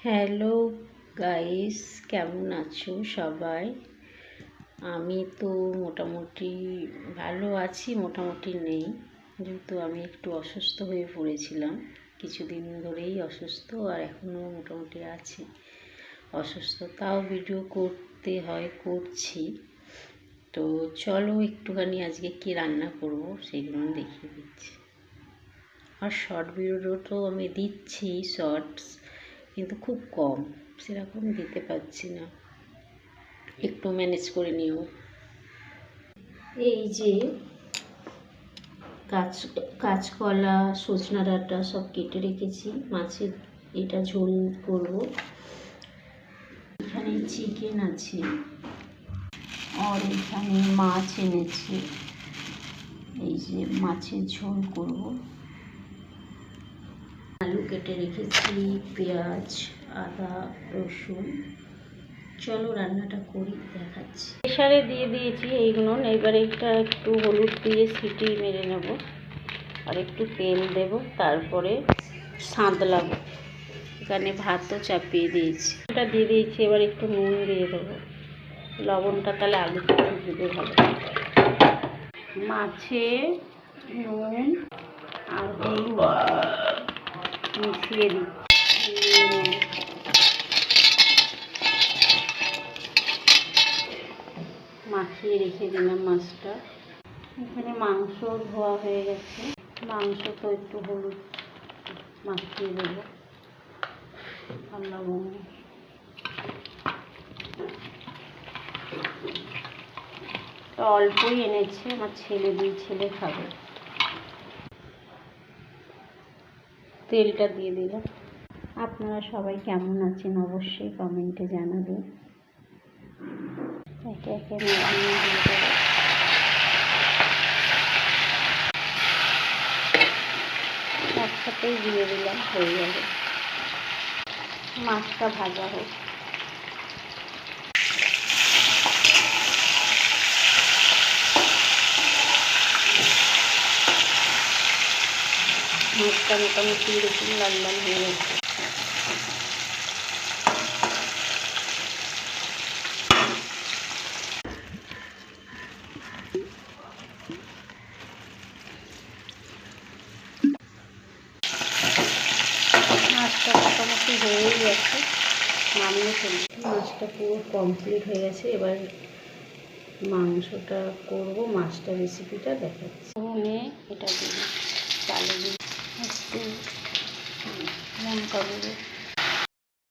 Hello guys, কেমন আছো সবাই? আমি তো মোটামুটি ভালো আছি, মোটামুটি নেই, যেহেতু আমি একটু অসুস্থ হয়ে পড়েছিলাম। কিছুদিন ধরেই অসুস্থ, আর এখনও মোটামুটি আছি অসুস্থ, তাও ভিডিও করতে হয়, করছি। তো চলো একটুখানি আজকে কি রান্না করব সেগুলো দেখিয়ে দিচ্ছি। আর শর্ট ভিডিও তো আমি দিচ্ছি শর্টস, কিন্তু খুব কম, সেরকম দিতে পারছি না, একটু ম্যানেজ করে নিও। এই যে কাঁচকলা, সজনা ডাঁটা সব কেটে রেখেছি, মাছের এটা ঝোল করব। এখানে চিকেন আছে, আর এখানে মাছ এনেছি, এই যে মাছের ঝোল করব। আলু কেটে রেখেছি, পেঁয়াজ, আদা, রসুন। চলো রান্নাটা করি, দেখাচ্ছি। প্রেসারে দিয়ে দিয়েছি এইগুলো, এবারে এটা একটু হলুদ দিয়ে সিটি মেরে নেব, আর একটু তেল দেব, তারপরে সাঁতলাবো। এখানে ভাতও চাপিয়ে দিয়েছি, এটা দিয়ে দিয়েছি। এবার একটু নুন দিয়ে দেবো, লবণটা তাহলে আলু দিতে ভালো। মাছে নুন আর হলুদ মিশিয়ে দিচ্ছি। মাখিয়ে রেখে দিলাম মাছটা। এখানে মাংস ধোয়া হয়ে গেছে, মাংস তো একটু হলুদ মাখিয়ে দেবো আর লবণ। অল্পই এনেছে, আমার দুই ছেলে খাবে। তেলটা দিয়ে দিলাম। আপনারা সবাই কেমন আছেন অবশ্যই কমেন্টে জানাবেন। একে একে দিয়ে দেবো। একসাথেই দিয়ে দিলাম, হয়ে যাবে। মাছটা ভাজা হোক। মাছটা মোটামুটি এরকম লাল লাল হয়ে গেছে। মাছটা মোটামুটি হয়েই গেছে, নামিয়ে ফেলছি। মাছটা পুরো কমপ্লিট হয়ে গেছে, এবার মাংসটা করব, মাছটা রেসিপিটা দেখাচ্ছি। নিয়ে এটা দিই, চালে দিই, একটু লঙ্কা গুঁড়ো,